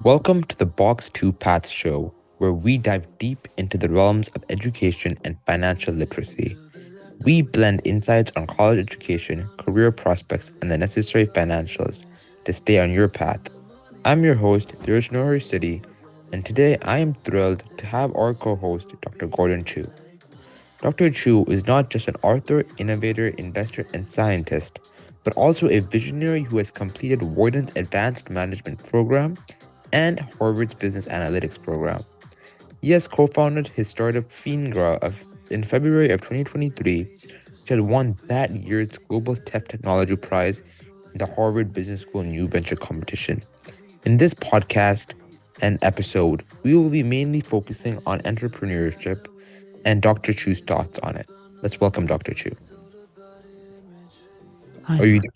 Welcome to the Box 2 Path Show, where we dive deep into the realms of education and financial literacy. We blend insights on college education, career prospects, and the necessary financials to stay on your path. I'm your host, Dheeraj Naraharisetti, and today I am thrilled to have our co host, Dr. Gordon Chiu. Dr. Chiu is not just an author, innovator, investor, and scientist, but also a visionary who has completed Wharton's Advanced Management Program and Harvard's Business Analytics Program. He has co-founded his startup Fingra in February of 2023, which had won that year's Global Technology Prize in the Harvard Business School New Venture Competition. In this podcast and episode, we will be mainly focusing on entrepreneurship and Dr. Chu's thoughts on it. Let's welcome Dr. Chu. Hi, Are you Dheeraj.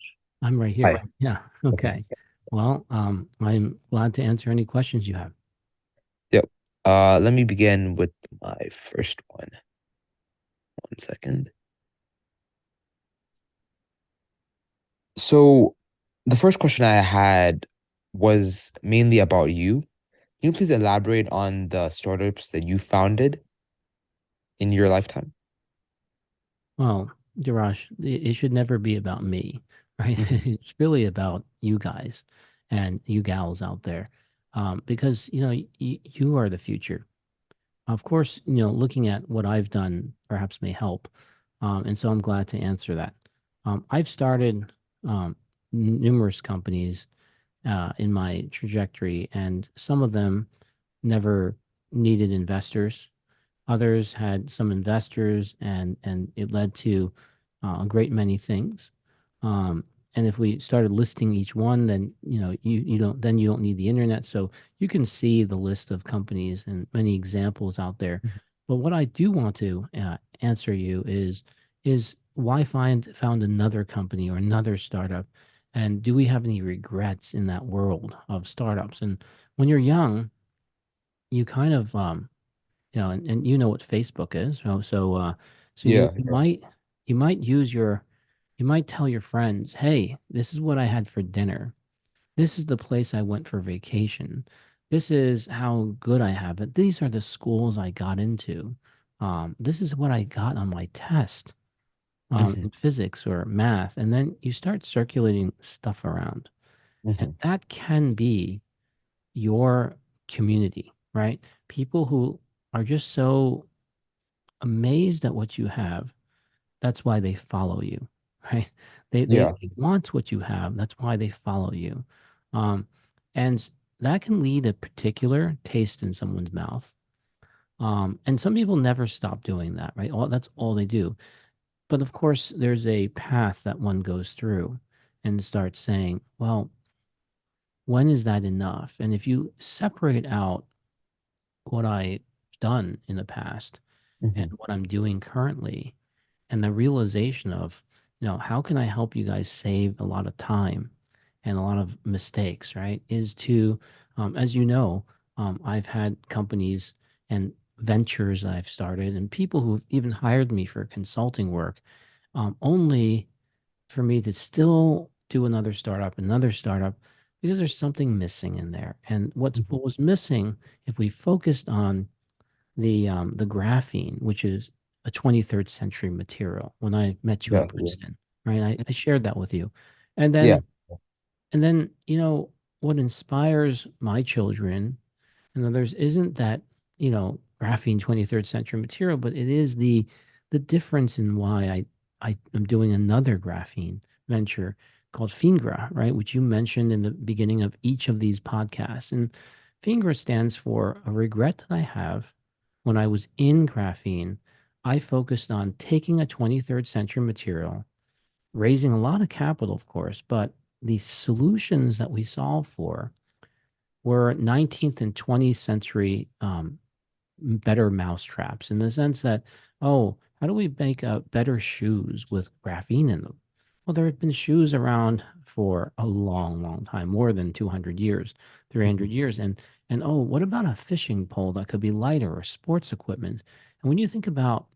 I'm right Hi. here. Yeah. Okay. Okay. Well, I'm glad to answer any questions you have. Yep. Let me begin with my first one. 1 second. So the first question I had was mainly about you. Can you please elaborate on the startups that you founded in your lifetime? Well, Dheeraj, it should never be about me, right? Mhm. It's really about you guys and you gals out there, because you are the future. Of course, looking at what I've done perhaps may help, and so I'm glad to answer that. I've started numerous companies in my trajectory, and some of them never needed investors. Others had some investors, and it led to a great many things. Um, and if we started listing each one, then you don't need the internet, so you can see the list of companies and many examples out there. Mhm. But what I do want to answer you is why found another company or another startup, and do we have any regrets in that world of startups? And when you're young, you kind of and you know what Facebook is. So Yeah, you might you might tell your friends, "Hey, this is what I had for dinner. This is the place I went for vacation. This is how good I have it. These are the schools I got into. This is what I got on my test Mhm. in physics or math." And then you start circulating stuff around, and Mhm. that can be your community, right? People who are just so amazed at what you have. That's why they follow you, right? Yeah. They want what you have. That's why they follow you. Um, and that can lead a particular taste in someone's mouth. And some people never stop doing that, right? That's all they do. But of course, there's a path that one goes through and starts saying, well, when is that enough? And if you separate out what I've done in the past and Mhm. what I'm doing currently, and the realization of, how can I help you guys save a lot of time and a lot of mistakes, right? Is to, as you know, I've had companies and ventures that I've started and people who've even hired me for consulting work, only for me to still do another startup, because there's something missing in there. And Mhm. what was missing, if we focused on the graphene, which is a 23rd century material, when I met you in Yeah. Yeah. Princeton, right? I shared that with you. And Yeah. then, what inspires my children and others isn't that, graphene 23rd century material, but it is the difference in why I am doing another graphene venture called Fingra, right? Which you mentioned in the beginning of each of these podcasts. And Fingra stands for a regret that I have when I was in graphene. I focused on taking a 23rd century material, raising a lot of capital, of course, but the solutions that we solve for were 19th and 20th century better mousetraps, in the sense that, oh, how do we make better shoes with graphene in them? Well, there have been shoes around for a long, long time, more than 200 years, 300 Mhm. years. And oh, what about a fishing pole that could be lighter, or sports equipment? And when you think about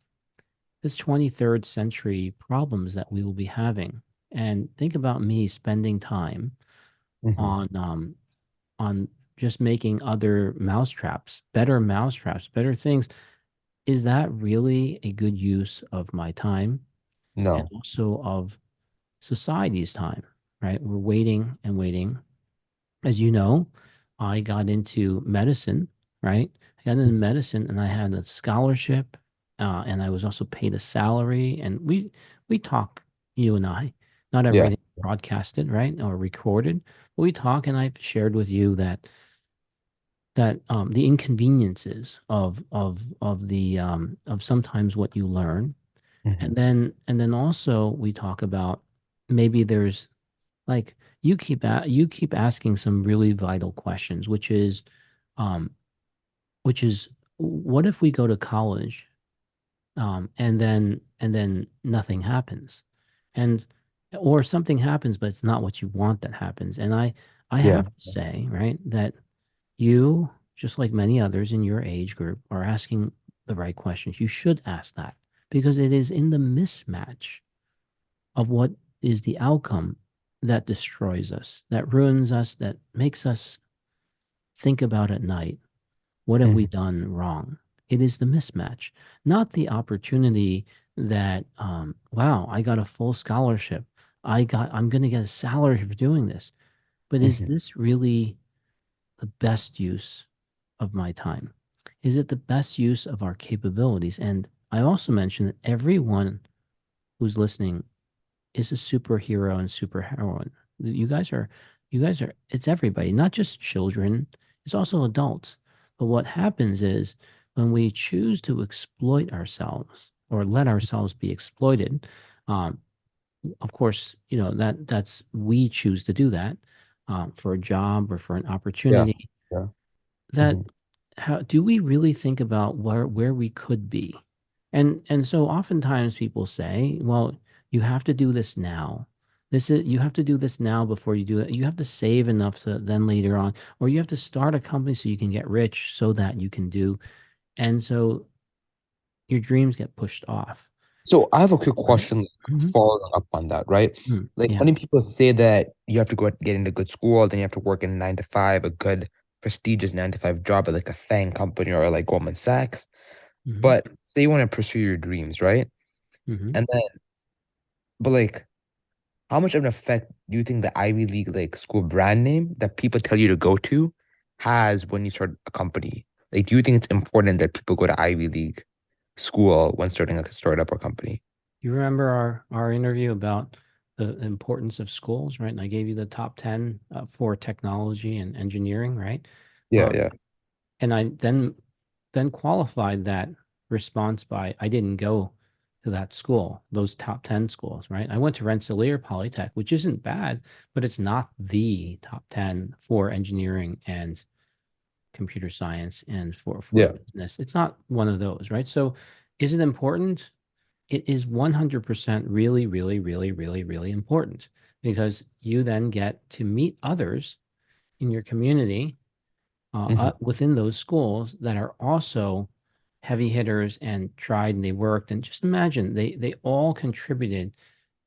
this 23rd century problems that we will be having, and think about me spending time Hmm. on just making other mousetraps, better things. Is that really a good use of my time and No. also of society's time, right? We're waiting and waiting. As you know, I got into medicine, right? I got into medicine and I had a scholarship, and I was also paid a salary. And we talk, you and I, not Yeah. everything broadcasted, right, or recorded, but we talk, and I've shared with you that the inconveniences of the of sometimes what you learn, Hmm. and then also we talk about maybe there's like you keep asking some really vital questions, um, which is what if we go to college, and then nothing happens, and or something happens, but it's not what you want that happens. And I Yeah. have to say, right, that you, just like many others in your age group, are asking the right questions. You should ask that because it is in the mismatch of what is the outcome that destroys us, that ruins us, that makes us think about at night, what have we Hmm. done wrong? It is the mismatch, not the opportunity that, wow, I got a full scholarship. I'm going to get a salary for doing this. But is Hmm. this really the best use of my time? Is it the best use of our capabilities? And I also mentioned that everyone who's listening is a superhero and superheroine. You guys are, it's everybody, not just children, it's also adults. But what happens is when we choose to exploit ourselves or let ourselves be exploited, um, of course, that's we choose to do that for a job or for an Yeah. opportunity. Yeah. That Hmm. how do we really think about where we could be? And so oftentimes people say, well, you have to do this now. You have to do this now before you do it. You have to save enough so then later on, or you have to start a company so you can get rich so that you can do. And so your dreams get pushed off, So I have a quick right? question Hmm. following up on that, right? Like Yeah. many people say that you have to go get into good school, then you have to work in 9 to 5, a good prestigious 9 to 5 job at like a FANG company or like Goldman Sachs. Hmm. But say you want to pursue your dreams, right? Hmm. And then, but like, how much of an effect do you think the Ivy League like school brand name that people tell you to go to has when you start a company? Like, do you think it's important that people go to Ivy League school when starting like a startup or company? You remember our interview about the importance of schools, right? And I gave you the top 10 for technology and engineering, right? Yeah, Uh, yeah. and I then qualified that response by I didn't go to that school, those top 10 schools, right? I went to Rensselaer Polytech, which isn't bad, but it's not the top 10 for engineering and computer science and for Yeah. business. It's not one of those, right? So is it important? It is 100% really, really, really, really, really important because you then get to meet others in your community Hmm. within those schools that are also heavy hitters and tried and they worked. And just imagine they all contributed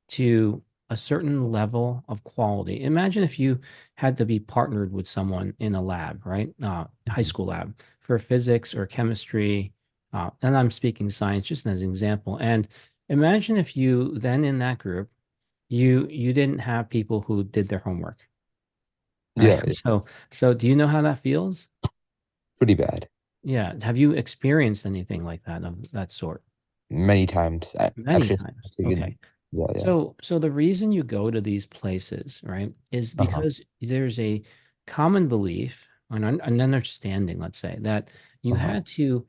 to a certain level of quality. Imagine if you had to be partnered with someone in a lab, right? High Hmm. school lab for physics or chemistry. And I'm speaking science just as an example. And imagine if you then in that group, you didn't have people who did their homework, right? Yeah, yeah. So do you know how that feels? Pretty bad. Yeah. Have you experienced anything like that of that sort? Many times. Many Actually, times. it's a good. Okay. Yeah, yeah. So the reason you go to these places, right, is Uh-huh. because there's a common belief, an understanding, let's say, that you Uh-huh. had to,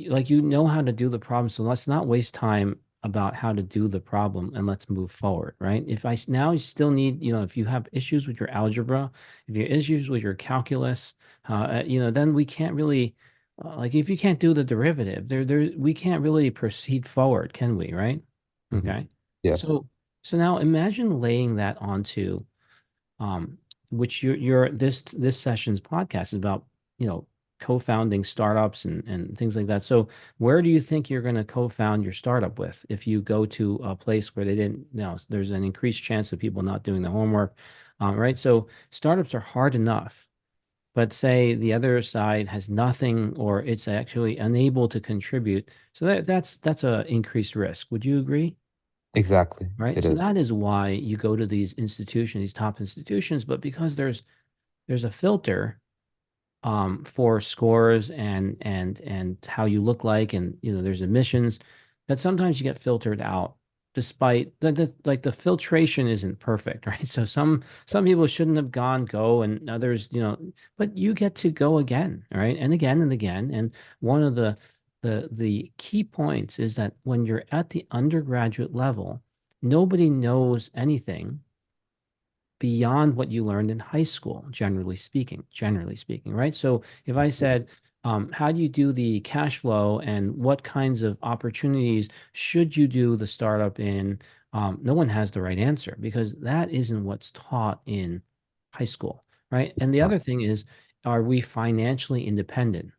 like, you know how to do the problem, so let's not waste time about how to do the problem and let's move forward, right? If now you still need, if you have issues with your algebra, if you have issues with your calculus, then we can't really, like, if you can't do the derivative, we can't really proceed forward, can we, right? Hmm. Okay. Yes. So now imagine laying that onto um which your this session's podcast is about, you know, co-founding startups and things like that. So where do you think you're going to co-found your startup with if you go to a place where they didn't, there's an increased chance of people not doing the homework, Right? So startups are hard enough, but say the other side has nothing or it's actually unable to contribute. So that's a increased risk. Would you agree? Exactly. Right. It So is. that is why you go to these institutions, these top institutions, but because there's a filter for scores and how you look like, and there's emissions that sometimes you get filtered out, despite like the filtration isn't perfect, right? So some people shouldn't have go, and others, but you get to go again, right? And again and again. And one of the key points is that when you're at the undergraduate level, nobody knows anything beyond what you learned in high school, generally speaking, right? So if I said, how do you do the cash flow and what kinds of opportunities should you do the startup in? No one has the right answer because that isn't what's taught in high school, right? It's And the not. other thing is, are we financially independent?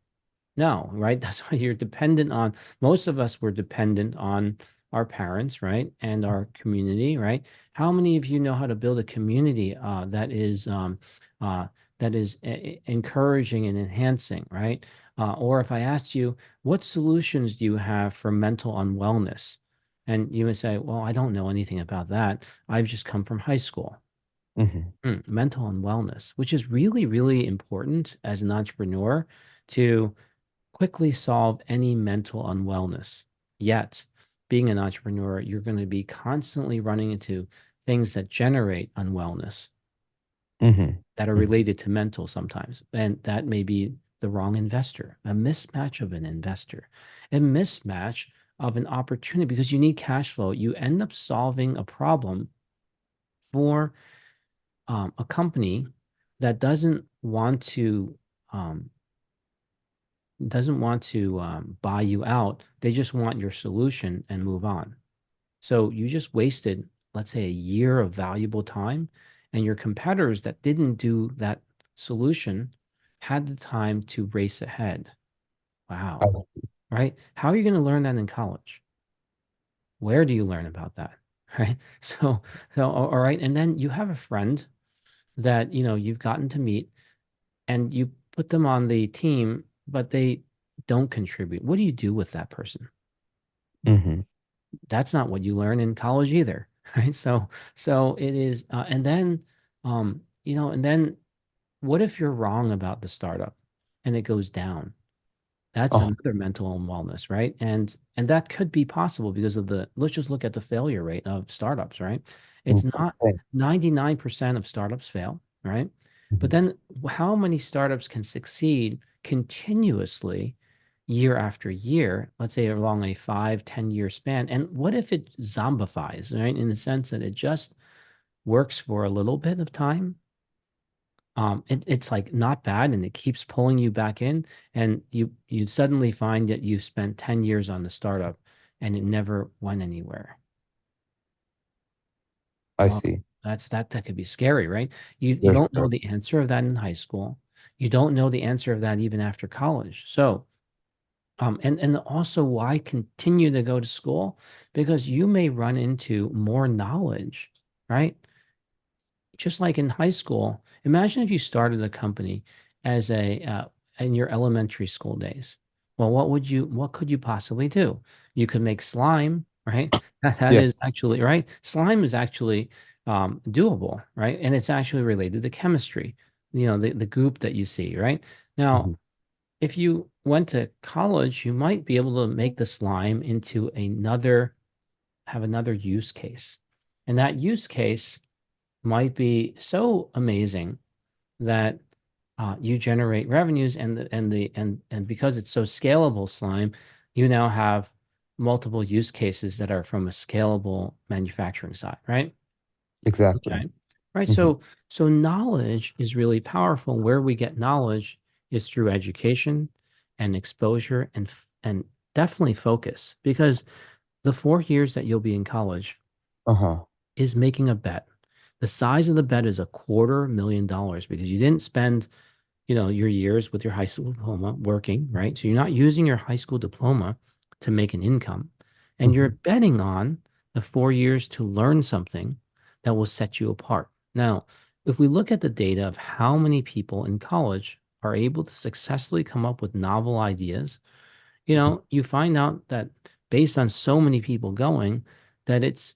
No, right? That's why you're dependent on, most of us were dependent on our parents, right? And our community, right? How many of you know how to build a community uh, that is encouraging and enhancing, right? Or if I asked you, what solutions do you have for mental unwellness? And you would say, well, I don't know anything about that. I've just come from high school. Hmm. Mental unwellness, which is really, really important as an entrepreneur to quickly solve any mental unwellness. Yet, being an entrepreneur, you're going to be constantly running into things that generate unwellness Hmm. that are Hmm. related to mental sometimes. And that may be the wrong investor, a mismatch of an investor, a mismatch of an opportunity because you need cash flow. You end up solving a problem for a company that um, doesn't want to buy you out. They just want your solution and move on. So you just wasted, let's say, a year of valuable time, and your competitors that didn't do that solution had the time to race ahead. I Wow. Right? How are you going to learn that in college? Where do you learn about that? Right? All right. And then you have a friend that, you've gotten to meet and you put them on the team, but they don't contribute. What do you do with that person? hmm That's not what you learn in college either, right? So it is, and then what if you're wrong about the startup and it goes down? That's Oh, another mental wellness, right? And that could be possible because of let's just look at the failure rate of startups, right? It's not insane. 99% of startups fail, right? But Mhm. then how many startups can succeed continuously year after year, let's say along a 5, 10 year span? And what if it zombifies, right? In the sense that it just works for a little bit of time, it's like not bad and it keeps pulling you back in, and you suddenly find that you spent 10 years on the startup and it never went anywhere. I Well, see. that could be scary, right? You Very don't know scary. the answer of that in high school. You don't know the answer of that even after college. So and also, why continue to go to school? Because you may run into more knowledge, right? Just like in high school, imagine if you started a company as in your elementary school days. Well, what could you possibly do? You could make slime, right? That Yeah. is actually right. Slime is actually doable, right? And it's actually related to chemistry, the goop that you see, right? Now, Hmm. if you went to college, you might be able to make the slime into have another use case. And that use case might be so amazing that you generate revenues, and because it's so scalable, slime, you now have multiple use cases that are from a scalable manufacturing side, right? Exactly. Okay. Right. Hmm. So knowledge is really powerful. Where we get knowledge is through education and exposure and definitely focus, because the 4 years that you'll be in college Uh-huh. is making a bet. The size of the bet is $250,000 because you didn't spend, your years with your high school diploma working, right? So you're not using your high school diploma to make an income. And you're Hmm. betting on the 4 years to learn something that will set you apart. Now, if we look at the data of how many people in college are able to successfully come up with novel ideas, you find out that based on so many people going, that it's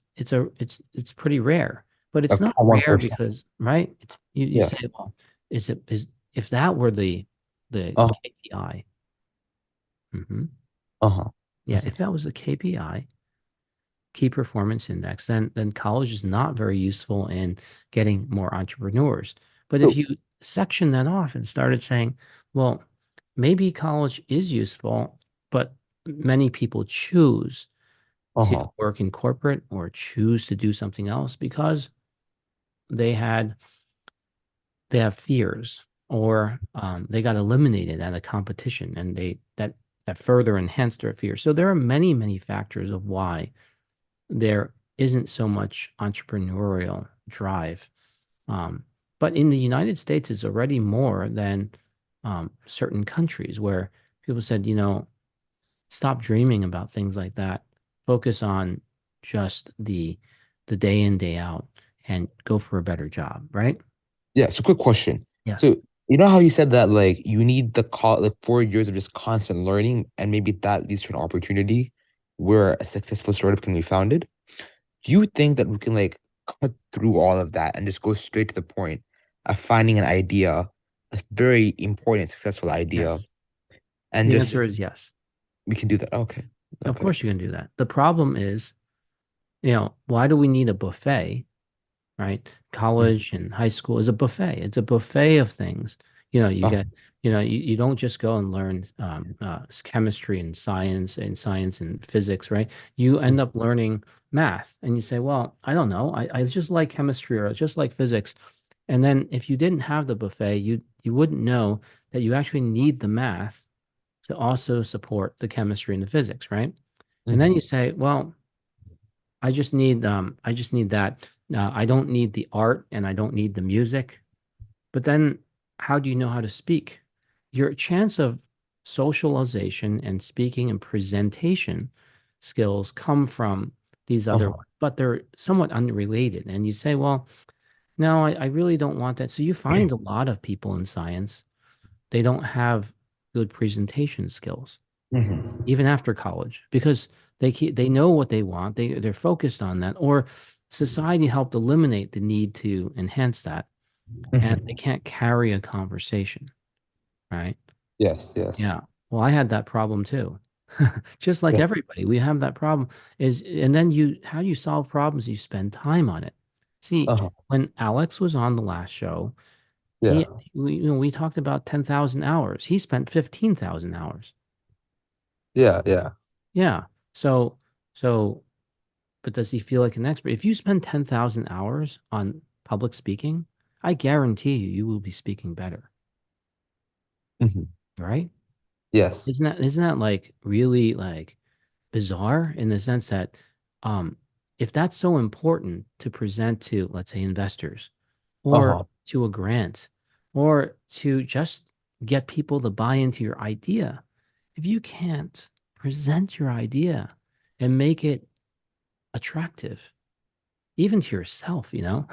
pretty rare. But it's Like not one rare percent. because, right? You Yeah. say, well, is if that were the Uh, KPI, hmm uh-huh. yeah, Yes. if that was the KPI, key performance index, then college is not very useful in getting more entrepreneurs. But if So, you section that off and started saying, well, maybe college is useful, but many people choose to uh-huh. work in corporate or choose to do something else because they had they have fears or they got eliminated at a competition and that further enhanced their fears. So there are many factors of why there isn't so much entrepreneurial drive. Um, but in the United States, it's already more than certain countries where people said, stop dreaming about things like that. Focus on just the day in, day out and go for a better job, right? Yeah, so quick question. Yes. So, you know how you said that like you need like 4 years of just constant learning and maybe that leads to an opportunity where a successful startup can be founded? Do you think that we can like cut through all of that and just go straight to the point of finding an idea, a very important, successful idea, Yes. and The just answer is yes. we can do that? Okay. Of Okay. course you can do that. The problem is, why do we need a buffet, right? Mhm. College and high school is a buffet. It's a buffet of things. You Oh, get, you don't just go and learn chemistry and science and physics, right? You mhm, end up learning math and you say, well, I don't know. I just like chemistry or I just like physics. And then if you didn't have the buffet, you wouldn't know that you actually need the math to also support the chemistry and the physics, right? And then mhm, you say, well, I just need that. I don't need the art and I don't need the music. But then how do you know how to speak? Your chance of socialization and speaking and presentation skills come from these other uh-huh, ones, but they're somewhat unrelated. And you say, well, no, I really don't want that. So you find a lot of people in science, they don't have good presentation skills mhm, even after college because they know what they want. They're focused on that, or society helped eliminate the need to enhance that, and they mhm. can't carry a conversation, right? Yes, yes. Yeah. Well, I had that problem too. Just like Yeah. everybody, we have that problem and then how do you solve problems? You spend time on it. See, Uh-huh. when Alex was on the last show, Yeah. we talked about 10,000 hours. He spent 15,000 hours. Yeah, yeah. Yeah. So, so but does he feel like an expert? If you spend 10,000 hours on public speaking, I guarantee you will be speaking better, Mhm. right? Yes. Isn't that like really like bizarre in the sense that um if that's so important to present to, let's say, investors or Uh-huh. to a grant or to just get people to buy into your idea, if you can't present your idea and make it attractive even to yourself,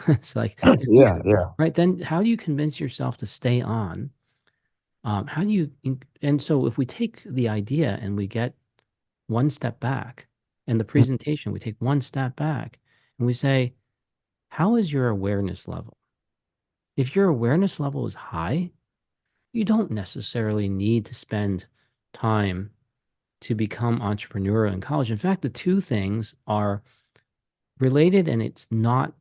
it's like if you Yeah, yeah. right then how do you convince yourself to stay on? How do you and so if we take the idea and we get one step back and the Mm, presentation, we take one step back and we say, how is your awareness level? If your awareness level is high, you don't necessarily need to spend time to become entrepreneurial in college. In fact, the two things are related and it's not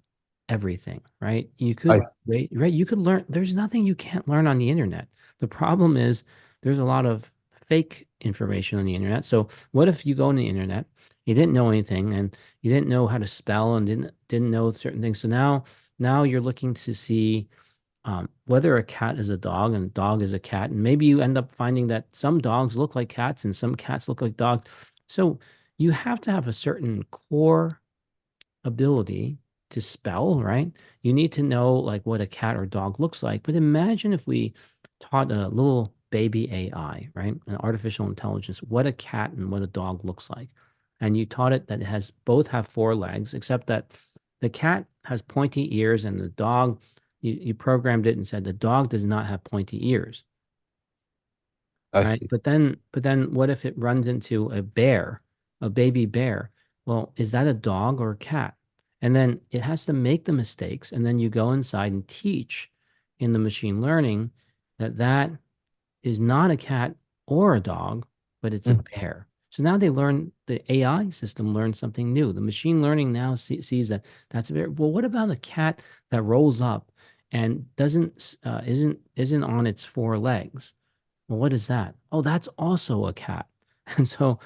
everything, right? You I could, see. right? You could learn, there's nothing you can't learn on the internet. The problem is there's a lot of fake information on the internet. So what if you go on the internet, you didn't know anything and you didn't know how to spell and didn't know certain things. So now you're looking to see whether a cat is a dog and a dog is a cat. And maybe you end up finding that some dogs look like cats and some cats look like dogs. So you have to have a certain core ability to spell, right? You need to know like what a cat or dog looks like. But imagine if we taught a little baby AI, right? An artificial intelligence, what a cat and what a dog looks like. And you taught it that it has both have four legs, except that the cat has pointy ears and the dog You programmed it and said the dog does not have pointy ears, I right? see. But then what if it runs into a bear, a baby bear? Well, is that a dog or a cat? And then it has to make the mistakes, and then you go inside and teach in the machine learning that that is not a cat or a dog, but it's a Mhm. bear. So now they learn, the AI system learns something new. The machine learning now sees that that's a bear. Well, what about a cat that rolls up and doesn't isn't on its four legs? Well, what is that? Oh, that's also a cat. And so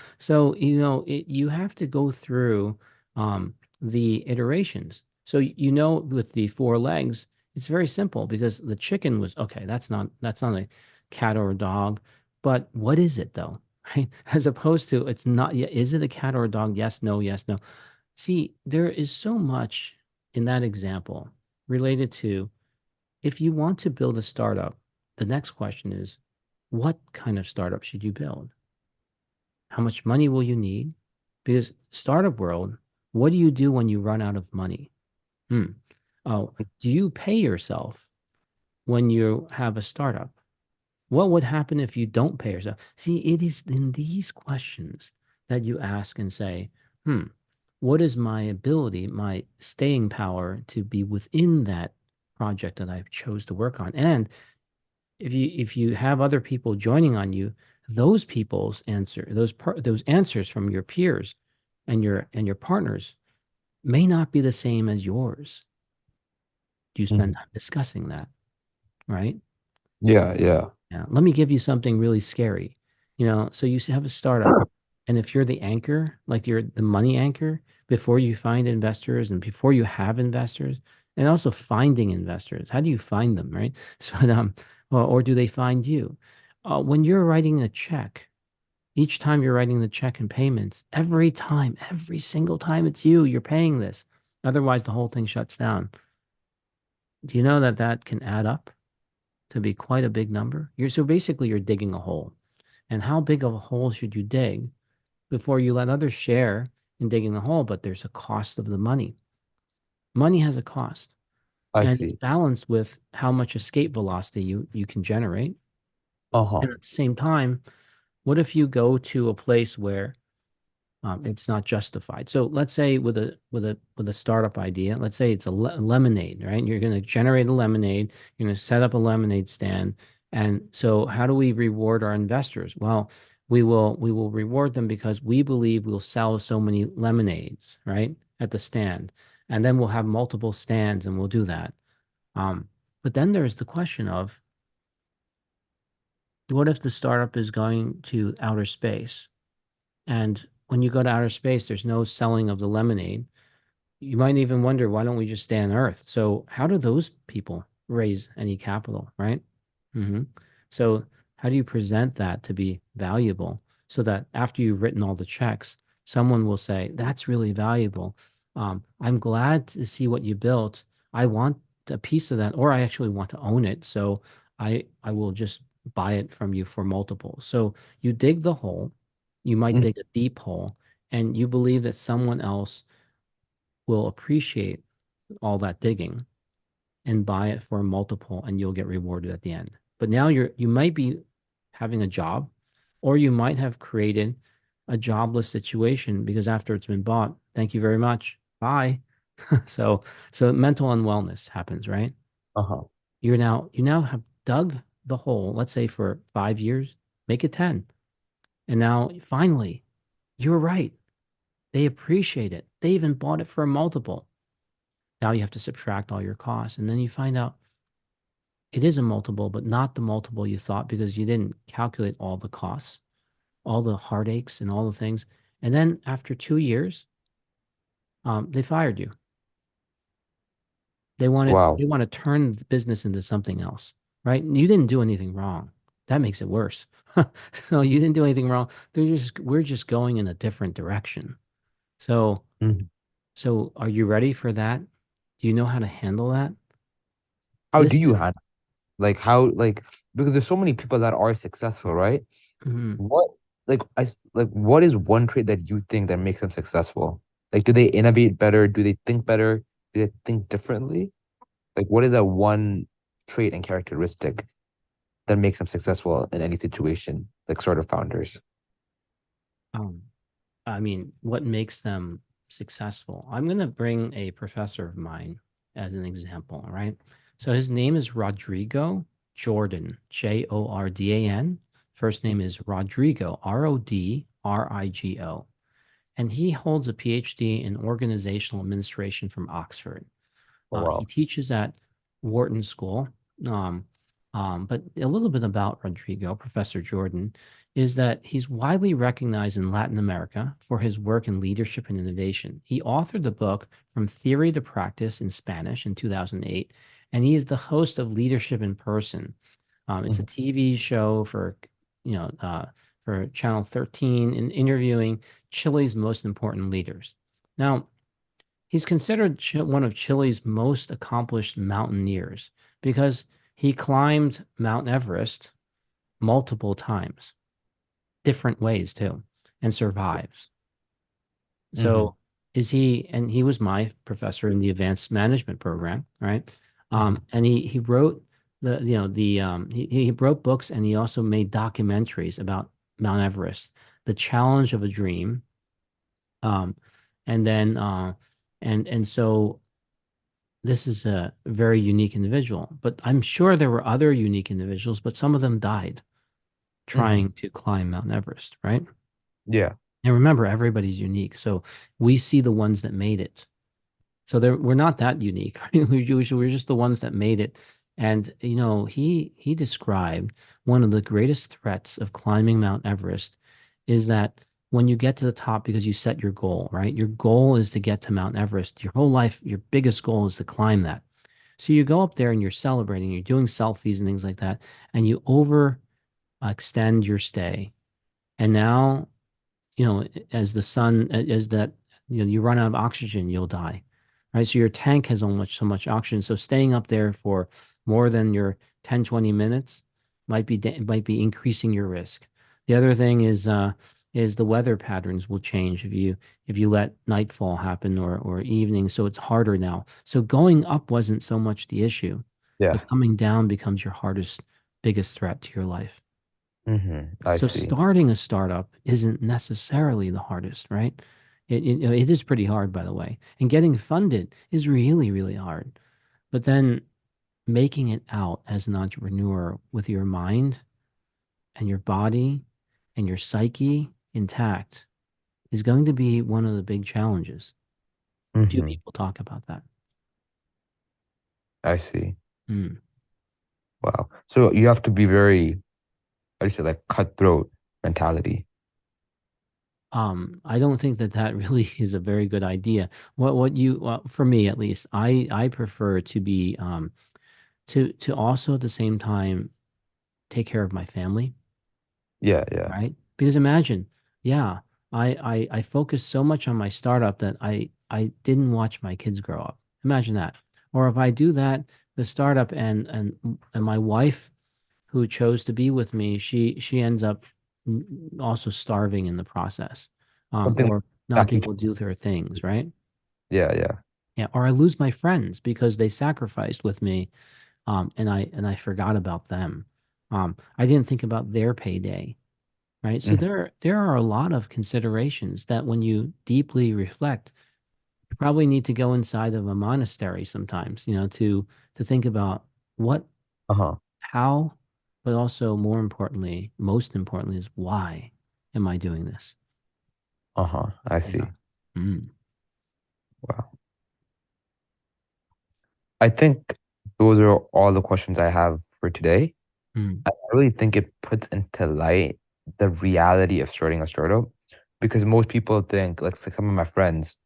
you have to go through the iterations. So with the four legs, it's very simple because the chicken was okay. That's not a cat or a dog, but what is it though? Right? As opposed to it's not. Yeah, is it a cat or a dog? Yes, no, yes, no. See, there is so much in that example related to if you want to build a startup, the next question is, what kind of startup should you build? How much money will you need? Because startup world, what do you do when you run out of money? Hmm. Oh, do you pay yourself when you have a startup? What would happen if you don't pay yourself? See, it is in these questions that you ask and say, hmm, what is my ability, my staying power to be within that project that I chose to work on? And if you have other people joining on you, those people's answer, those answers from your peers and your partners may not be the same as yours. Do you spend Mhm. time discussing that, right? Yeah, yeah. Yeah. Let me give you something really scary. So you have a startup, and if you're the anchor, like you're the money anchor, before you find investors and before you have investors, and also finding investors, how do you find them, right? So, or do they find you? When you're writing a check, each time you're writing the check and payments, every time, every single time it's you're paying this. Otherwise, the whole thing shuts down. Do you know that that can add up to be quite a big number? So basically you're digging a hole. And how big of a hole should you dig before you let others share in digging the hole? But there's a cost of the money. Money has a cost, I and it's see. balanced with how much escape velocity you can generate. Uh-huh. And at the same time, what if you go to a place where it's not justified? So let's say with a startup idea, let's say it's a lemonade, right? You're going to generate a lemonade, you're going to set up a lemonade stand. And so how do we reward our investors? Well, we will reward them because we believe we'll sell so many lemonades, right? At the stand. And then we'll have multiple stands and we'll do that. Um, but then there's the question of what if the startup is going to outer space? And when you go to outer space, there's no selling of the lemonade. You might even wonder, why don't we just stay on Earth? So how do those people raise any capital, right? hmm So how do you present that to be valuable so that after you've written all the checks, someone will say, that's really valuable. I'm glad to see what you built. I want a piece of that, or I actually want to own it. So I will just buy it from you for multiple. So you dig the hole, you might Mhm. dig a deep hole, and you believe that someone else will appreciate all that digging and buy it for a multiple and you'll get rewarded at the end. But now you might be having a job or you might have created a jobless situation because after it's been bought, thank you very much. Bye. So so mental unwellness happens, right? Uh-huh. You now have dug the hole, let's say for 5 years, make it 10. And now finally, you're right. They appreciate it. They even bought it for a multiple. Now you have to subtract all your costs. And then you find out it is a multiple, but not the multiple you thought because you didn't calculate all the costs, all the heartaches, and all the things. And then after 2 years, they fired you. They want it, they Wow. want to turn the business into something else, right? You didn't do anything wrong. That makes it worse. So you didn't do anything wrong. We're just going in a different direction. So Mhm. so are you ready for that? Do you know how to handle that? How do This you is handle how because there's so many people that are successful, right? mhm. What what is one trait that you think that makes them successful? Like, do they innovate better? Do they think better? Do they think differently? Like, what is that one trait and characteristic that makes them successful in any situation, like sort of founders? Um, I mean, what makes them successful? I'm going to bring a professor of mine as an example, right? So his name is Rodrigo Jordan, Jordan. First name is Rodrigo, Rodrigo. And he holds a PhD in organizational administration from Oxford. Oh, He wow. teaches at Wharton School. Um, but a little bit about Rodrigo, Professor Jordan, is that he's widely recognized in Latin America for his work in leadership and innovation. He authored the book From Theory to Practice in Spanish in 2008, and he is the host of Leadership in Person. It's a Mhm. TV show for, you know, uh, for Channel 13 and interviewing Chile's most important leaders. Now, he's considered one of Chile's most accomplished mountaineers because he climbed Mount Everest multiple times, different ways too, and survives. Mm-hmm. So and he was my professor in the advanced management program, right? Hmm. And he wrote he wrote books and he also made documentaries about Mount Everest, The Challenge of a Dream. Um, and then and so this is a very unique individual, but I'm sure there were other unique individuals, but some of them died Hmm. trying to climb Mount Everest, right? Yeah. And remember, everybody's unique. So we see the ones that made it. So we're not that unique. We're just the ones that made it. And he described one of the greatest threats of climbing Mount Everest is that when you get to the top because you set your goal, right? Your goal is to get to Mount Everest. Your whole life, your biggest goal is to climb that. So you go up there and you're celebrating, you're doing selfies and things like that, and you over extend your stay. And now as the sun, as that, you run out of oxygen, you'll die, right? So your tank has only so much oxygen. So staying up there for more than your 10, 20 minutes might be increasing your risk. The other thing is the weather patterns will change if you let nightfall happen or evening. So it's harder now. So going up wasn't so much the issue, Yeah. but coming down becomes your hardest, biggest threat to your life. I So see. starting a startup isn't necessarily the hardest, right? It is pretty hard, by the way. And getting funded is really, really hard. But then making it out as an entrepreneur with your mind and your body and your psyche intact is going to be one of the big challenges. Few Hmm. people talk about that. I see. Mm. Wow. So you have to be very, how do you say, like cutthroat mentality. I don't think that that really is a very good idea. For me at least, I prefer to be to also at the same time take care of my family, Yeah, yeah. right? Because imagine, yeah, I focused so much on my startup that I didn't watch my kids grow up. Imagine that. Or if I do that, the startup and my wife who chose to be with me, she ends up also starving in the process, Something like or not stacking. able to do their things, right? Yeah, yeah. Yeah, or I lose my friends because they sacrificed with me, and I forgot about them. I didn't think about their payday, right? So Hmm. there are a lot of considerations that when you deeply reflect, you probably need to go inside of a monastery sometimes, to think about what, Uh-huh. how, but also more importantly, most importantly, is why am I doing this? Uh-huh. I Yeah. see. Mm, Wow. I think those are all the questions I have for today. mm, I really think it puts into light the reality of starting a startup because most people think, like some of my friends,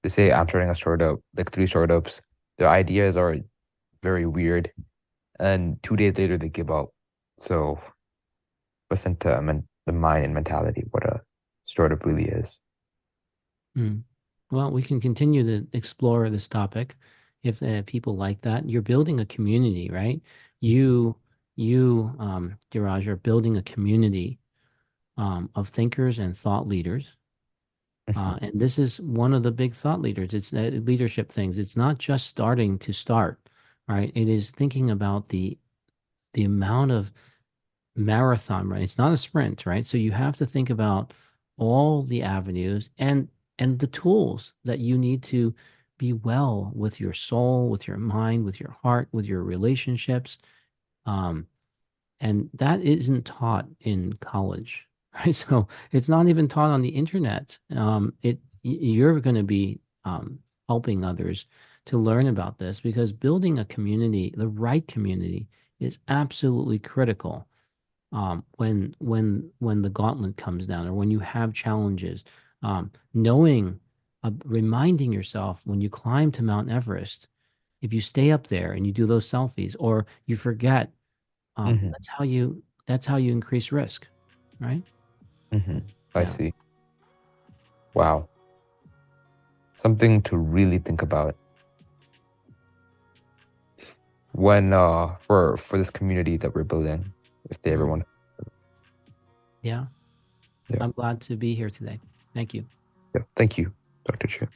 they say I'm starting a startup, like three startups. Their ideas are very weird, and 2 days later they give up. So listen to the mind and mentality, what a startup really is. mm. Well, we can continue to explore this topic if people like that. You're building a community, right? You, Dheeraj, are building a community of thinkers and thought leaders. Mhm. And this is one of the big thought leaders. It's leadership things. It's not just starting to start. right? It is thinking about the amount of marathon running. It's not a sprint, right? So you have to think about all the avenues and the tools that you need to be well with your soul, with your mind, with your heart, with your relationships. Um, and that isn't taught in college, right? So it's not even taught on the internet. You're going to be helping others to learn about this, because building a community, the right community, is absolutely critical. When the gauntlet comes down, or when you have challenges, knowing, reminding yourself when you climb to Mount Everest, if you stay up there and you do those selfies, or you forget, Hmm. that's how you increase risk, right? Hmm. I Yeah. see. Wow. Something to really think about when for this community that we're building, if they ever Mm. want. Yeah. Yeah. I'm glad to be here today. Thank you. Yeah. Thank you, Dr. Chiu.